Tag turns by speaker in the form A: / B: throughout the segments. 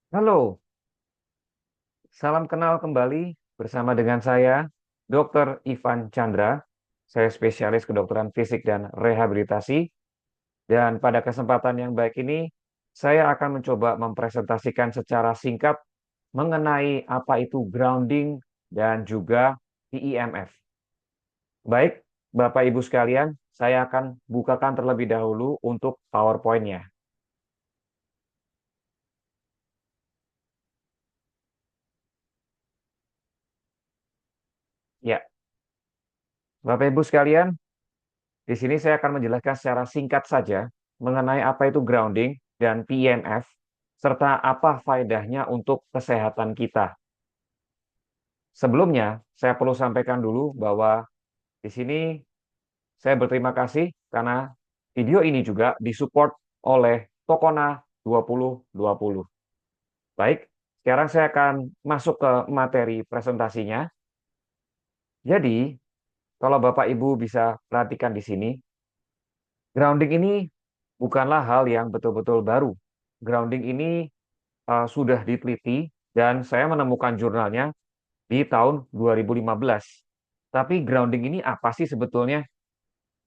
A: Halo, salam kenal kembali bersama dengan saya, Dr. Ivan Chandra. Saya spesialis kedokteran fisik dan rehabilitasi. Dan pada kesempatan yang baik ini, saya akan mencoba mempresentasikan secara singkat mengenai apa itu grounding dan juga PEMF. Baik, Bapak Ibu sekalian, saya akan bukakan terlebih dahulu untuk PowerPoint-nya. Ya, Bapak Ibu sekalian, di sini saya akan menjelaskan secara singkat saja mengenai apa itu grounding dan PEMF, serta apa faedahnya untuk kesehatan kita. Sebelumnya, saya perlu sampaikan dulu bahwa di sini saya berterima kasih karena video ini juga disupport oleh Tokona 2020. Baik, sekarang saya akan masuk ke materi presentasinya. Jadi, kalau Bapak Ibu bisa perhatikan di sini, grounding ini bukanlah hal yang betul-betul baru. Grounding ini sudah diteliti dan saya menemukan jurnalnya di tahun 2015. Tapi grounding ini apa sih sebetulnya?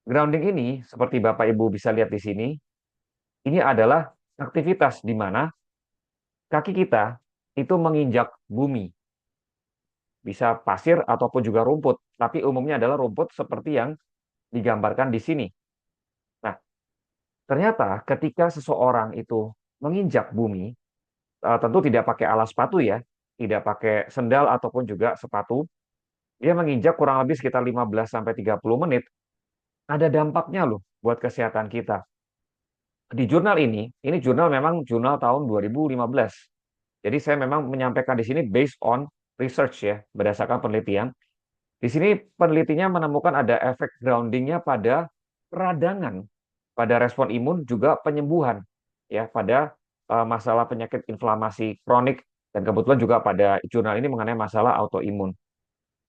A: Grounding ini, seperti Bapak Ibu bisa lihat di sini, ini adalah aktivitas di mana kaki kita itu menginjak bumi. Bisa pasir ataupun juga rumput, tapi umumnya adalah rumput seperti yang digambarkan di sini. Nah, ternyata ketika seseorang itu menginjak bumi, tentu tidak pakai alas sepatu ya, tidak pakai sendal ataupun juga sepatu, dia menginjak kurang lebih sekitar 15 sampai 30 menit, ada dampaknya loh buat kesehatan kita. Di jurnal ini jurnal memang jurnal tahun 2015. Jadi saya memang menyampaikan di sini based on research ya, berdasarkan penelitian. Di sini penelitinya menemukan ada efek groundingnya pada peradangan, pada respon imun juga penyembuhan ya pada masalah penyakit inflamasi kronik dan kebetulan juga pada jurnal ini mengenai masalah autoimun.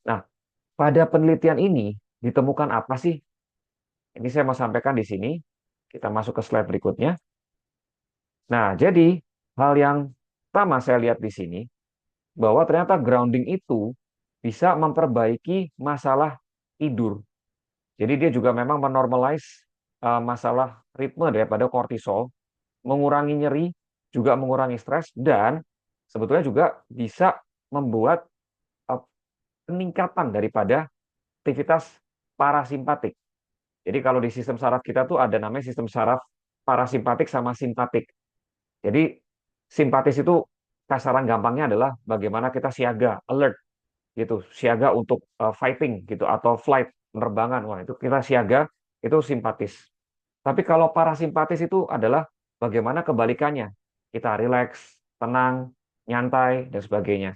A: Nah, pada penelitian ini ditemukan apa sih? Ini saya mau sampaikan di sini. Kita masuk ke slide berikutnya. Nah, jadi hal yang pertama saya lihat di sini bahwa ternyata grounding itu bisa memperbaiki masalah tidur. Jadi dia juga memang menormalize masalah ritme daripada kortisol, mengurangi nyeri, juga mengurangi stres dan sebetulnya juga bisa membuat eh, peningkatan daripada aktivitas parasimpatik. Jadi kalau di sistem saraf kita tuh ada namanya sistem saraf parasimpatik sama simpatik. Jadi simpatis itu kasaran gampangnya adalah bagaimana kita siaga, alert gitu, siaga untuk fighting gitu atau flight, penerbangan. Wah, itu kita siaga, itu simpatis. Tapi kalau parasimpatis itu adalah bagaimana kebalikannya. Kita rileks, tenang, nyantai dan sebagainya.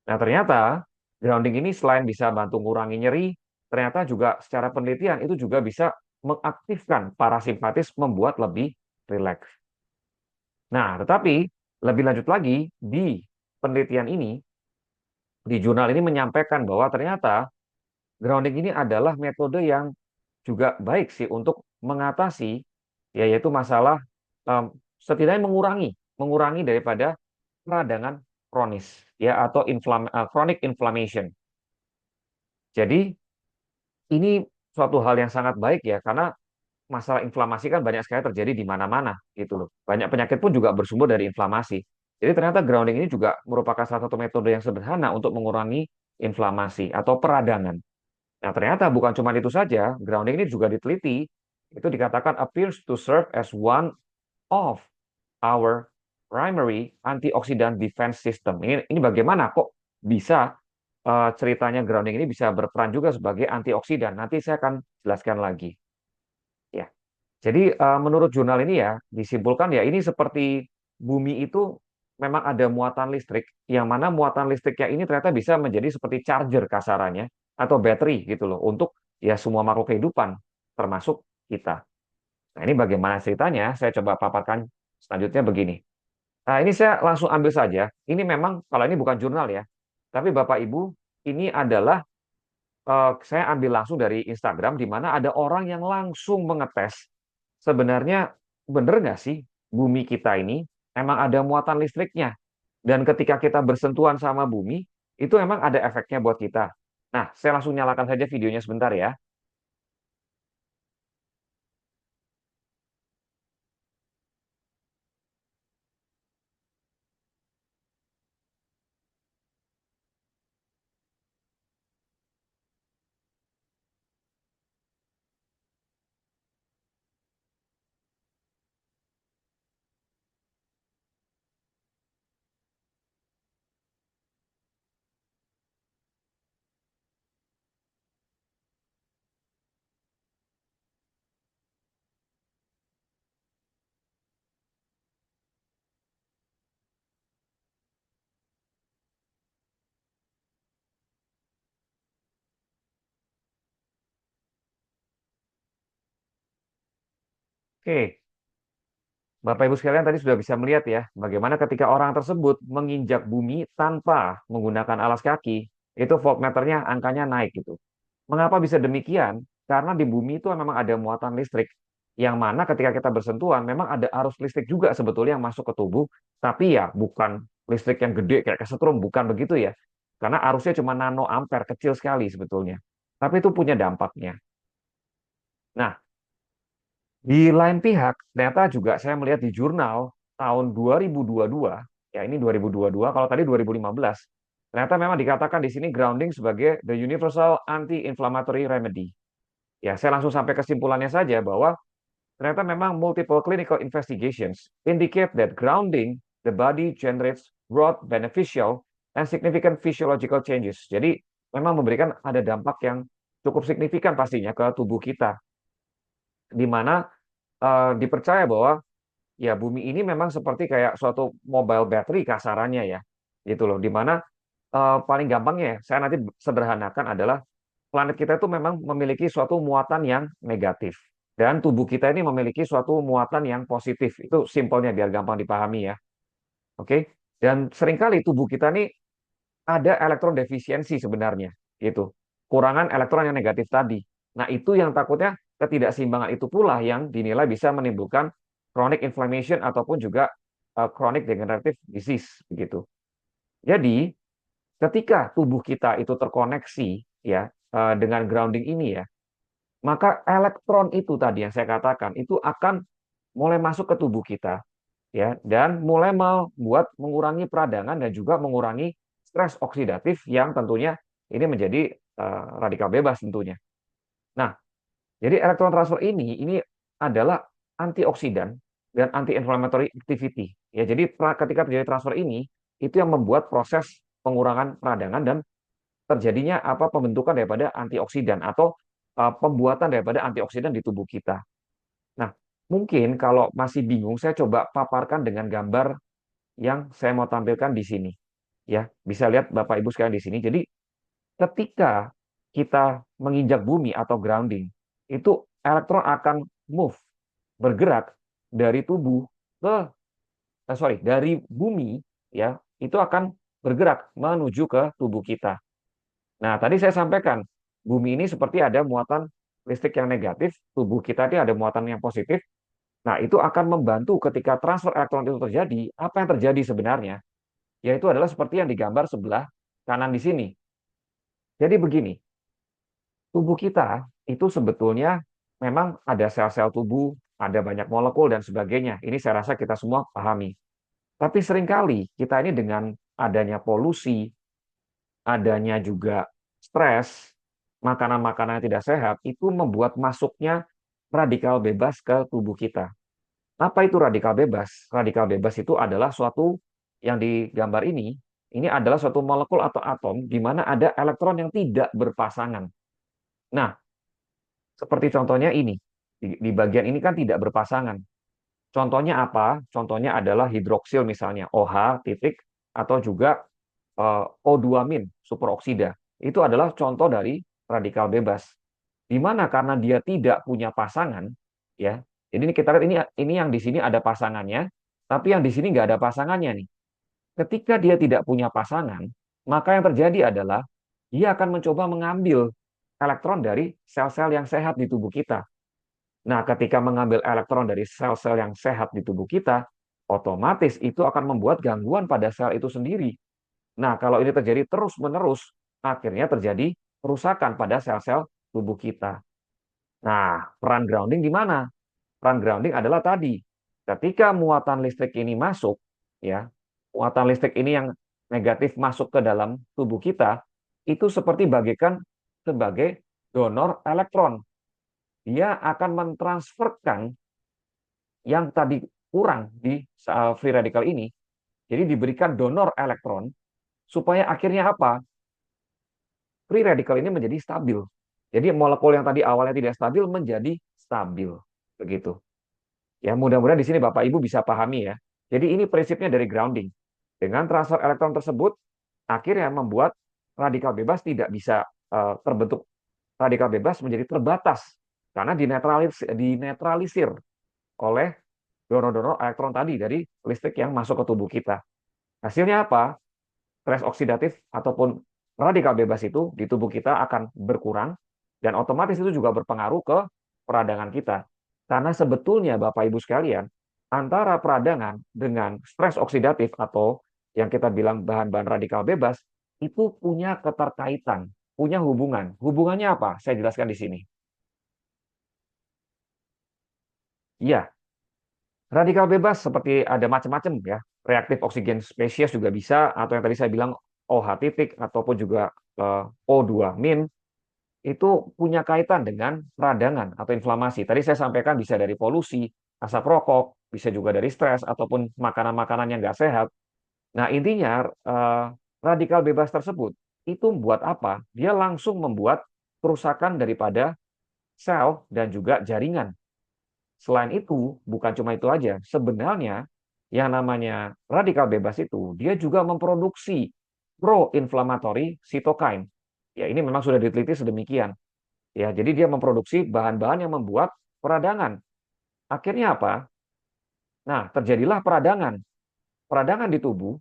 A: Nah, ternyata grounding ini selain bisa bantu mengurangi nyeri, ternyata juga secara penelitian itu juga bisa mengaktifkan parasimpatis membuat lebih rileks. Nah, tetapi lebih lanjut lagi di penelitian ini, di jurnal ini menyampaikan bahwa ternyata grounding ini adalah metode yang juga baik sih untuk mengatasi yaitu masalah setidaknya mengurangi daripada peradangan kronis ya atau chronic inflammation. Jadi ini suatu hal yang sangat baik ya karena masalah inflamasi kan banyak sekali terjadi di mana-mana gitu loh. Banyak penyakit pun juga bersumber dari inflamasi. Jadi ternyata grounding ini juga merupakan salah satu metode yang sederhana untuk mengurangi inflamasi atau peradangan. Nah, ternyata bukan cuma itu saja, grounding ini juga diteliti, itu dikatakan appears to serve as one of our primary antioxidant defense system. Ini bagaimana kok bisa ceritanya grounding ini bisa berperan juga sebagai antioksidan. Nanti saya akan jelaskan lagi. Ya. Jadi menurut jurnal ini ya disimpulkan ya ini seperti bumi itu memang ada muatan listrik yang mana muatan listriknya ini ternyata bisa menjadi seperti charger kasarannya atau battery gitu loh untuk ya semua makhluk kehidupan termasuk kita. Nah, ini bagaimana ceritanya? Saya coba paparkan selanjutnya begini. Nah, ini saya langsung ambil saja. Ini memang kalau ini bukan jurnal ya. Tapi Bapak Ibu, ini adalah saya ambil langsung dari Instagram di mana ada orang yang langsung mengetes sebenarnya benar nggak sih bumi kita ini emang ada muatan listriknya. Dan ketika kita bersentuhan sama bumi, itu memang ada efeknya buat kita. Nah, saya langsung nyalakan saja videonya sebentar ya. Oke, Bapak Ibu sekalian tadi sudah bisa melihat ya, bagaimana ketika orang tersebut menginjak bumi tanpa menggunakan alas kaki, itu voltmeternya angkanya naik gitu. Mengapa bisa demikian? Karena di bumi itu memang ada muatan listrik, yang mana ketika kita bersentuhan, memang ada arus listrik juga sebetulnya yang masuk ke tubuh, tapi ya bukan listrik yang gede kayak kesetrum, bukan begitu ya. Karena arusnya cuma nano ampere, kecil sekali sebetulnya. Tapi itu punya dampaknya. Nah, di lain pihak, ternyata juga saya melihat di jurnal tahun 2022, ya ini 2022, kalau tadi 2015, ternyata memang dikatakan di sini grounding sebagai the universal anti-inflammatory remedy. Ya, saya langsung sampai kesimpulannya saja bahwa ternyata memang multiple clinical investigations indicate that grounding the body generates broad beneficial and significant physiological changes. Jadi memang memberikan ada dampak yang cukup signifikan pastinya ke tubuh kita, di mana dipercaya bahwa ya bumi ini memang seperti kayak suatu mobile battery kasarannya ya, gitu loh. Dimana paling gampangnya ya, saya nanti sederhanakan adalah planet kita itu memang memiliki suatu muatan yang negatif dan tubuh kita ini memiliki suatu muatan yang positif. Itu simpelnya biar gampang dipahami ya. Oke. Dan seringkali tubuh kita ini ada elektron defisiensi sebenarnya, gitu. Kurangan elektron yang negatif tadi. Nah, itu yang takutnya ketidakseimbangan itu pula yang dinilai bisa menimbulkan chronic inflammation ataupun juga chronic degenerative disease begitu. Jadi, ketika tubuh kita itu terkoneksi ya dengan grounding ini ya, maka elektron itu tadi yang saya katakan itu akan mulai masuk ke tubuh kita ya dan mulai membuat mengurangi peradangan dan juga mengurangi stres oksidatif yang tentunya ini menjadi radikal bebas tentunya. Nah, jadi elektron transfer ini adalah antioksidan dan anti-inflammatory activity. Ya, jadi ketika terjadi transfer ini itu yang membuat proses pengurangan peradangan dan terjadinya apa pembentukan daripada antioksidan atau pembuatan daripada antioksidan di tubuh kita. Nah, mungkin kalau masih bingung, saya coba paparkan dengan gambar yang saya mau tampilkan di sini. Ya, bisa lihat Bapak Ibu sekalian di sini. Jadi, ketika kita menginjak bumi atau grounding, itu elektron akan move, bergerak dari tubuh ke, dari bumi, ya, itu akan bergerak menuju ke tubuh kita. Nah, tadi saya sampaikan, bumi ini seperti ada muatan listrik yang negatif, tubuh kita ini ada muatan yang positif. Nah, itu akan membantu ketika transfer elektron itu terjadi. Apa yang terjadi sebenarnya? Yaitu adalah seperti yang digambar sebelah kanan di sini. Jadi begini, tubuh kita itu sebetulnya memang ada sel-sel tubuh, ada banyak molekul dan sebagainya. Ini saya rasa kita semua pahami. Tapi seringkali kita ini dengan adanya polusi, adanya juga stres, makanan-makanan yang tidak sehat, itu membuat masuknya radikal bebas ke tubuh kita. Apa itu radikal bebas? Radikal bebas itu adalah suatu yang digambar ini adalah suatu molekul atau atom di mana ada elektron yang tidak berpasangan. Nah, seperti contohnya ini, di bagian ini kan tidak berpasangan. Contohnya apa? Contohnya adalah hidroksil misalnya, OH titik, atau juga O2-min, superoksida. Itu adalah contoh dari radikal bebas. Di mana karena dia tidak punya pasangan, ya. Jadi ini kita lihat ini yang di sini ada pasangannya, tapi yang di sini nggak ada pasangannya nih. Ketika dia tidak punya pasangan, maka yang terjadi adalah dia akan mencoba mengambil elektron dari sel-sel yang sehat di tubuh kita. Nah, ketika mengambil elektron dari sel-sel yang sehat di tubuh kita, otomatis itu akan membuat gangguan pada sel itu sendiri. Nah, kalau ini terjadi terus-menerus, akhirnya terjadi kerusakan pada sel-sel tubuh kita. Nah, peran grounding di mana? Peran grounding adalah tadi, ketika muatan listrik ini masuk, ya, muatan listrik ini yang negatif masuk ke dalam tubuh kita, itu seperti bagikan sebagai donor elektron. Dia akan mentransferkan yang tadi kurang di free radical ini, jadi diberikan donor elektron, supaya akhirnya apa? Free radical ini menjadi stabil. Jadi molekul yang tadi awalnya tidak stabil menjadi stabil. Begitu. Ya, mudah-mudahan di sini Bapak Ibu bisa pahami ya. Jadi ini prinsipnya dari grounding. Dengan transfer elektron tersebut, akhirnya membuat radikal bebas tidak bisa terbentuk radikal bebas menjadi terbatas karena dinetralisir oleh donor-donor elektron tadi dari listrik yang masuk ke tubuh kita. Hasilnya apa? Stres oksidatif ataupun radikal bebas itu di tubuh kita akan berkurang dan otomatis itu juga berpengaruh ke peradangan kita. Karena sebetulnya Bapak Ibu sekalian, antara peradangan dengan stres oksidatif atau yang kita bilang bahan-bahan radikal bebas itu punya keterkaitan, punya hubungan. Hubungannya apa? Saya jelaskan di sini. Iya, radikal bebas seperti ada macam-macam ya. Reaktif oksigen spesies juga bisa, atau yang tadi saya bilang OH titik, ataupun juga O2 min, itu punya kaitan dengan peradangan atau inflamasi. Tadi saya sampaikan bisa dari polusi, asap rokok, bisa juga dari stres, ataupun makanan-makanan yang nggak sehat. Nah, intinya radikal bebas tersebut itu buat apa? Dia langsung membuat kerusakan daripada sel dan juga jaringan. Selain itu, bukan cuma itu aja. Sebenarnya yang namanya radikal bebas itu, dia juga memproduksi pro-inflammatory cytokine. Ya, ini memang sudah diteliti sedemikian. Ya, jadi dia memproduksi bahan-bahan yang membuat peradangan. Akhirnya apa? Nah, terjadilah peradangan. Peradangan di tubuh,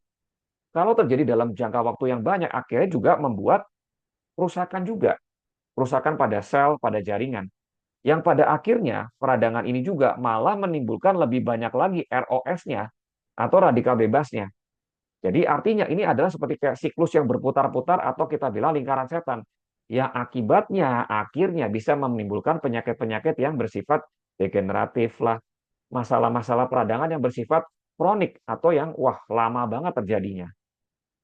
A: kalau terjadi dalam jangka waktu yang banyak, akhirnya juga membuat kerusakan juga. Kerusakan pada sel, pada jaringan. Yang pada akhirnya peradangan ini juga malah menimbulkan lebih banyak lagi ROS-nya atau radikal bebasnya. Jadi artinya ini adalah seperti kayak siklus yang berputar-putar atau kita bilang lingkaran setan. Yang akibatnya akhirnya bisa menimbulkan penyakit-penyakit yang bersifat degeneratif lah, masalah-masalah peradangan yang bersifat kronik atau yang wah lama banget terjadinya.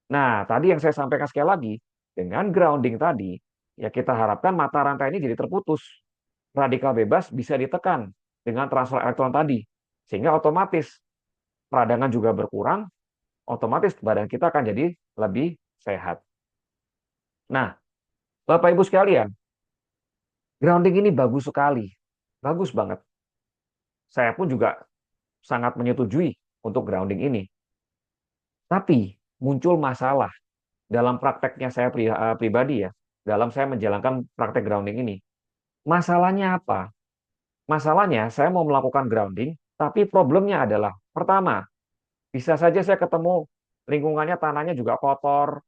A: Nah, tadi yang saya sampaikan sekali lagi, dengan grounding tadi, ya kita harapkan mata rantai ini jadi terputus. Radikal bebas bisa ditekan dengan transfer elektron tadi. Sehingga otomatis peradangan juga berkurang, otomatis badan kita akan jadi lebih sehat. Nah, Bapak Ibu sekalian, grounding ini bagus sekali. Bagus banget. Saya pun juga sangat menyetujui untuk grounding ini. Tapi muncul masalah dalam prakteknya saya pribadi ya, dalam saya menjalankan praktek grounding ini. Masalahnya apa? Masalahnya saya mau melakukan grounding, tapi problemnya adalah pertama, bisa saja saya ketemu lingkungannya tanahnya juga kotor,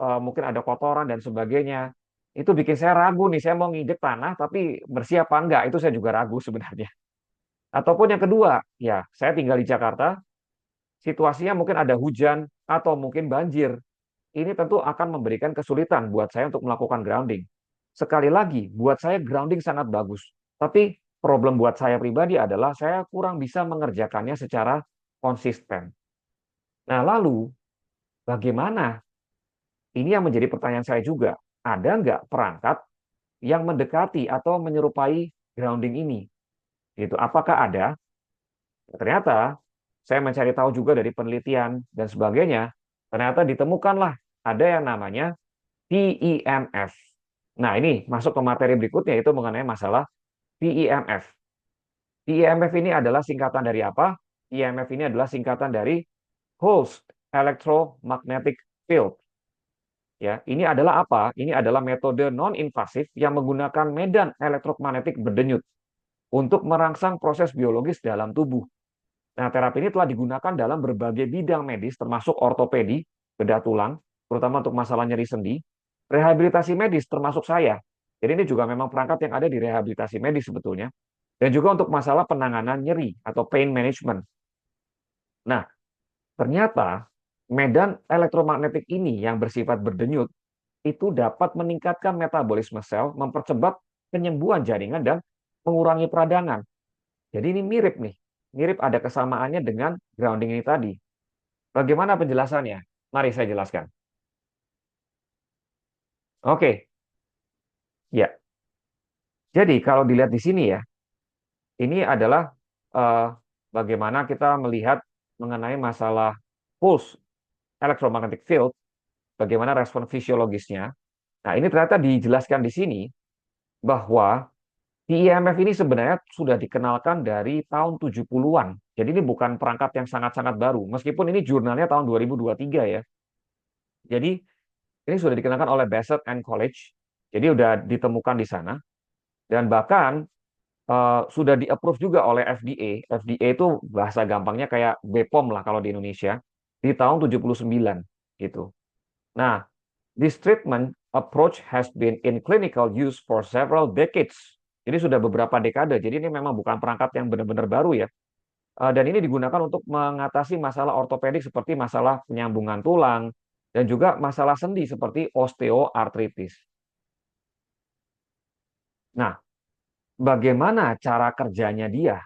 A: mungkin ada kotoran dan sebagainya. Itu bikin saya ragu nih, saya mau ngidek tanah tapi bersih apa enggak, itu saya juga ragu sebenarnya. Ataupun yang kedua, ya saya tinggal di Jakarta, situasinya mungkin ada hujan atau mungkin banjir. Ini tentu akan memberikan kesulitan buat saya untuk melakukan grounding. Sekali lagi, buat saya grounding sangat bagus. Tapi problem buat saya pribadi adalah saya kurang bisa mengerjakannya secara konsisten. Nah, lalu bagaimana? Ini yang menjadi pertanyaan saya juga. Ada nggak perangkat yang mendekati atau menyerupai grounding ini? Gitu. Apakah ada? Ternyata saya mencari tahu juga dari penelitian dan sebagainya. Ternyata ditemukanlah ada yang namanya PEMF. Nah, ini masuk ke materi berikutnya itu mengenai masalah PEMF. PEMF ini adalah singkatan dari apa? PEMF ini adalah singkatan dari Pulsed Electromagnetic Field. Ya, ini adalah apa? Ini adalah metode non-invasif yang menggunakan medan elektromagnetik berdenyut untuk merangsang proses biologis dalam tubuh. Nah, terapi ini telah digunakan dalam berbagai bidang medis, termasuk ortopedi, bedah tulang, terutama untuk masalah nyeri sendi, rehabilitasi medis, termasuk saya. Jadi ini juga memang perangkat yang ada di rehabilitasi medis sebetulnya. Dan juga untuk masalah penanganan nyeri atau pain management. Nah, ternyata medan elektromagnetik ini yang bersifat berdenyut itu dapat meningkatkan metabolisme sel, mempercepat penyembuhan jaringan, dan mengurangi peradangan. Jadi ini mirip nih, mirip ada kesamaannya dengan grounding ini tadi. Bagaimana penjelasannya? Mari saya jelaskan. Oke, ya. Jadi kalau dilihat di sini ya, ini adalah eh, bagaimana kita melihat mengenai masalah pulse electromagnetic field, bagaimana respon fisiologisnya. Nah, ini ternyata dijelaskan di sini bahwa IMF ini sebenarnya sudah dikenalkan dari tahun 70-an. Jadi ini bukan perangkat yang sangat-sangat baru. Meskipun ini jurnalnya tahun 2023 ya. Jadi ini sudah dikenalkan oleh Bassett and College. Jadi sudah ditemukan di sana. Dan bahkan sudah di-approve juga oleh FDA. FDA itu bahasa gampangnya kayak BPOM lah kalau di Indonesia. Di tahun 79 gitu. Nah, this treatment approach has been in clinical use for several decades. Jadi sudah beberapa dekade. Jadi ini memang bukan perangkat yang benar-benar baru ya. Dan ini digunakan untuk mengatasi masalah ortopedik seperti masalah penyambungan tulang dan juga masalah sendi seperti osteoartritis. Nah, bagaimana cara kerjanya dia?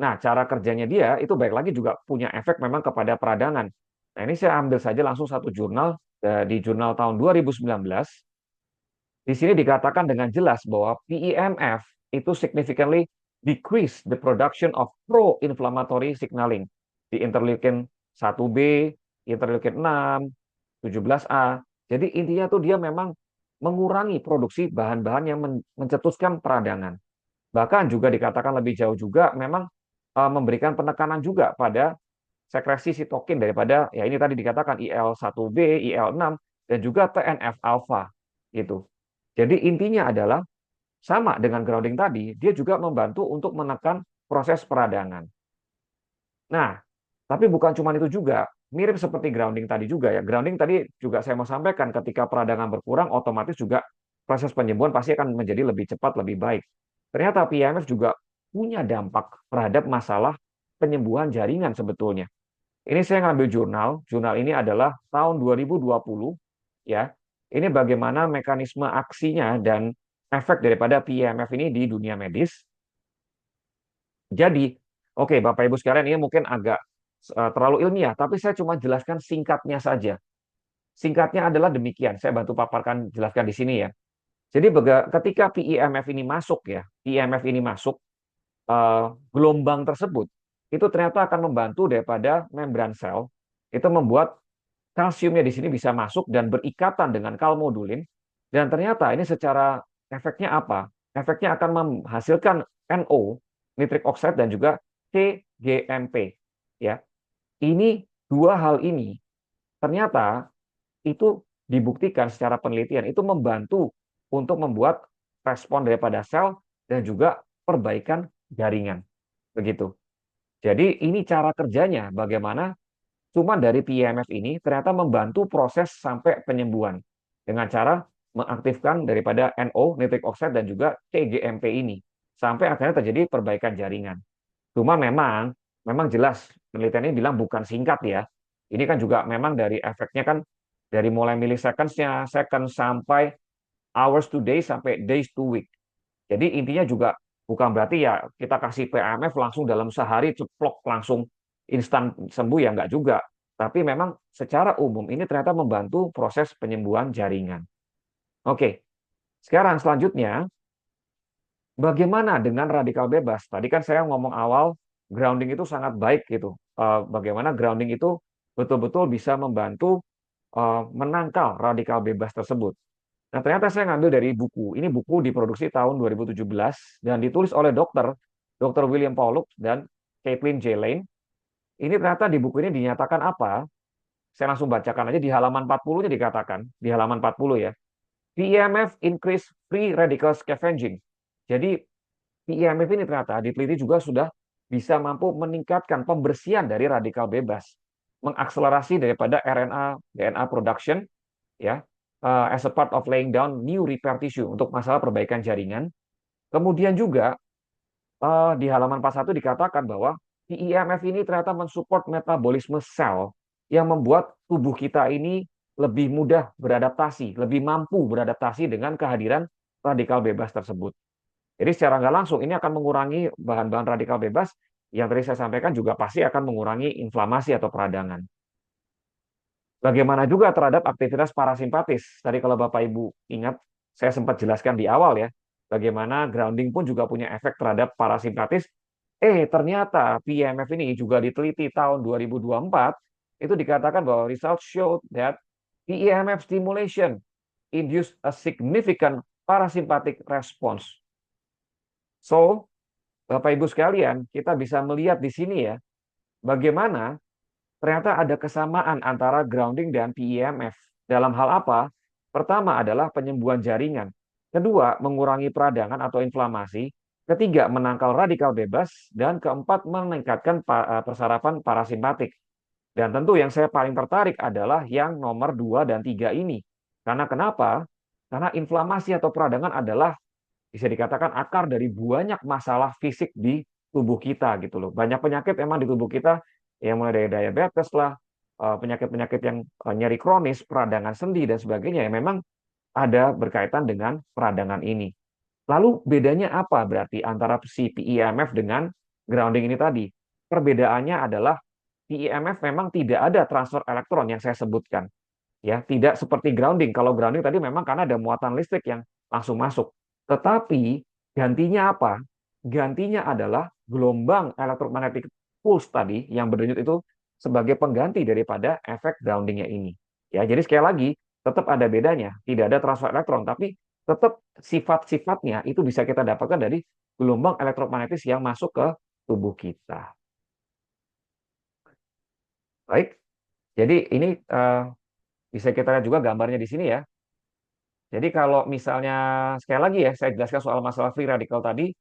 A: Nah, cara kerjanya dia itu baik lagi juga punya efek memang kepada peradangan. Nah, ini saya ambil saja langsung satu jurnal di jurnal tahun 2019. Di sini dikatakan dengan jelas bahwa PEMF itu significantly decrease the production of pro-inflammatory signaling di interleukin 1B, interleukin 6, 17A. Jadi intinya tuh dia memang mengurangi produksi bahan-bahan yang mencetuskan peradangan. Bahkan juga dikatakan lebih jauh juga memang memberikan penekanan juga pada sekresi sitokin daripada ya ini tadi dikatakan IL-1B, IL-6 dan juga TNF alfa gitu. Jadi intinya adalah sama dengan grounding tadi, dia juga membantu untuk menekan proses peradangan. Nah, tapi bukan cuma itu juga, mirip seperti grounding tadi juga ya. Grounding tadi juga saya mau sampaikan ketika peradangan berkurang, otomatis juga proses penyembuhan pasti akan menjadi lebih cepat, lebih baik. Ternyata PMF juga punya dampak terhadap masalah penyembuhan jaringan sebetulnya. Ini saya ngambil jurnal, jurnal ini adalah tahun 2020 ya. Ini bagaimana mekanisme aksinya dan efek daripada PEMF ini di dunia medis. Jadi, oke Bapak Ibu sekalian ini mungkin agak terlalu ilmiah, tapi saya cuma jelaskan singkatnya saja. Singkatnya adalah demikian, saya bantu paparkan jelaskan di sini ya. Jadi ketika PEMF ini masuk ya, PEMF ini masuk, gelombang tersebut itu ternyata akan membantu daripada membran sel itu membuat kalsiumnya di sini bisa masuk dan berikatan dengan kalmodulin dan ternyata ini secara efeknya apa? Efeknya akan menghasilkan NO, nitric oxide dan juga cGMP ya. Ini dua hal ini ternyata itu dibuktikan secara penelitian itu membantu untuk membuat respon daripada sel dan juga perbaikan jaringan. Begitu. Jadi ini cara kerjanya bagaimana cuma dari PEMF ini ternyata membantu proses sampai penyembuhan dengan cara mengaktifkan daripada NO, nitric oxide dan juga cGMP ini sampai akhirnya terjadi perbaikan jaringan. Cuma memang jelas penelitian ini bilang bukan singkat ya. Ini kan juga memang dari efeknya kan dari mulai milliseconds-nya, second sampai hours to days sampai days to week. Jadi intinya juga bukan berarti ya kita kasih PMF langsung dalam sehari ceplok langsung instan sembuh ya enggak juga. Tapi memang secara umum ini ternyata membantu proses penyembuhan jaringan. Oke, sekarang selanjutnya bagaimana dengan radikal bebas? Tadi kan saya ngomong awal grounding itu sangat baik gitu. Bagaimana grounding itu betul-betul bisa membantu menangkal radikal bebas tersebut. Nah, ternyata saya ngambil dari buku. Ini buku diproduksi tahun 2017 dan ditulis oleh Dr. William Pauluk dan Caitlin J. Lane. Ini ternyata di buku ini dinyatakan apa? Saya langsung bacakan aja di halaman 40-nya dikatakan, di halaman 40 ya. PEMF increase free radical scavenging. Jadi PEMF ini ternyata diteliti juga sudah bisa mampu meningkatkan pembersihan dari radikal bebas, mengakselerasi daripada RNA DNA production ya as a part of laying down new repair tissue untuk masalah perbaikan jaringan. Kemudian juga di halaman 41 dikatakan bahwa PEMF ini ternyata mensupport metabolisme sel yang membuat tubuh kita ini lebih mudah beradaptasi, lebih mampu beradaptasi dengan kehadiran radikal bebas tersebut. Jadi secara nggak langsung ini akan mengurangi bahan-bahan radikal bebas yang tadi saya sampaikan juga pasti akan mengurangi inflamasi atau peradangan. Bagaimana juga terhadap aktivitas parasimpatis. Tadi kalau Bapak Ibu ingat, saya sempat jelaskan di awal ya, bagaimana grounding pun juga punya efek terhadap parasimpatis. Ternyata PEMF ini juga diteliti tahun 2024, itu dikatakan bahwa results showed that PEMF stimulation induce a significant parasympathetic response. So, Bapak Ibu sekalian, kita bisa melihat di sini ya, bagaimana ternyata ada kesamaan antara grounding dan PEMF. Dalam hal apa? Pertama adalah penyembuhan jaringan. Kedua, mengurangi peradangan atau inflamasi. Ketiga, menangkal radikal bebas. Dan keempat, meningkatkan persarapan parasimpatik. Dan tentu yang saya paling tertarik adalah yang nomor 2 dan 3 ini. Karena kenapa? Karena inflamasi atau peradangan adalah bisa dikatakan akar dari banyak masalah fisik di tubuh kita gitu loh. Banyak penyakit emang di tubuh kita yang mulai dari diabetes lah, penyakit-penyakit yang nyeri kronis, peradangan sendi dan sebagainya yang memang ada berkaitan dengan peradangan ini. Lalu bedanya apa berarti antara si PEMF dengan grounding ini tadi? Perbedaannya adalah PEMF memang tidak ada transfer elektron yang saya sebutkan. Ya, tidak seperti grounding. Kalau grounding tadi memang karena ada muatan listrik yang langsung masuk. Tetapi gantinya apa? Gantinya adalah gelombang elektromagnetic pulse tadi yang berdenyut itu sebagai pengganti daripada efek groundingnya ini. Ya, jadi sekali lagi tetap ada bedanya. Tidak ada transfer elektron, tapi tetap sifat-sifatnya itu bisa kita dapatkan dari gelombang elektromagnetis yang masuk ke tubuh kita. Baik, jadi ini bisa kita lihat juga gambarnya di sini ya. Jadi kalau misalnya sekali lagi ya saya jelaskan soal masalah free radical tadi,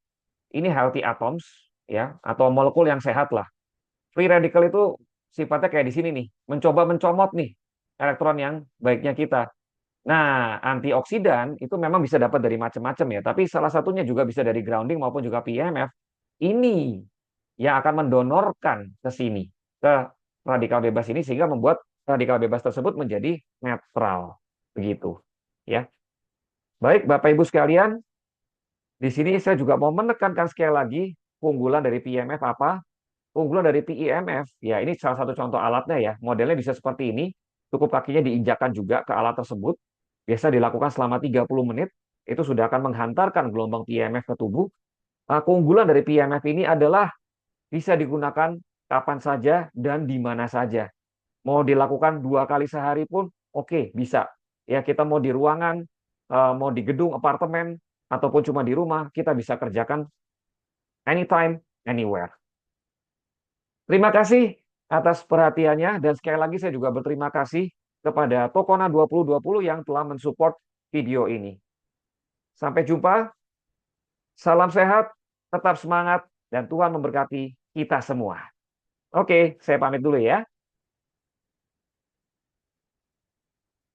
A: ini healthy atoms ya atau molekul yang sehat lah. Free radical itu sifatnya kayak di sini nih, mencoba mencomot nih elektron yang baiknya kita. Nah, antioksidan itu memang bisa dapat dari macam-macam ya, tapi salah satunya juga bisa dari grounding maupun juga PMF. Ini yang akan mendonorkan ke sini, ke radikal bebas ini sehingga membuat radikal bebas tersebut menjadi netral. Begitu. Ya. Baik, Bapak Ibu sekalian, di sini saya juga mau menekankan sekali lagi keunggulan dari PEMF apa? Keunggulan dari PEMF, ya ini salah satu contoh alatnya ya. Modelnya bisa seperti ini, cukup kakinya diinjakkan juga ke alat tersebut. Biasa dilakukan selama 30 menit, itu sudah akan menghantarkan gelombang PEMF ke tubuh. Keunggulan dari PEMF ini adalah bisa digunakan kapan saja dan di mana saja. Mau dilakukan 2 kali sehari pun oke, bisa. Ya, kita mau di ruangan, mau di gedung apartemen ataupun cuma di rumah, kita bisa kerjakan anytime, anywhere. Terima kasih atas perhatiannya dan sekali lagi saya juga berterima kasih kepada Tokona 2020 yang telah mensupport video ini. Sampai jumpa, salam sehat, tetap semangat, dan Tuhan memberkati kita semua. Oke, saya pamit dulu ya.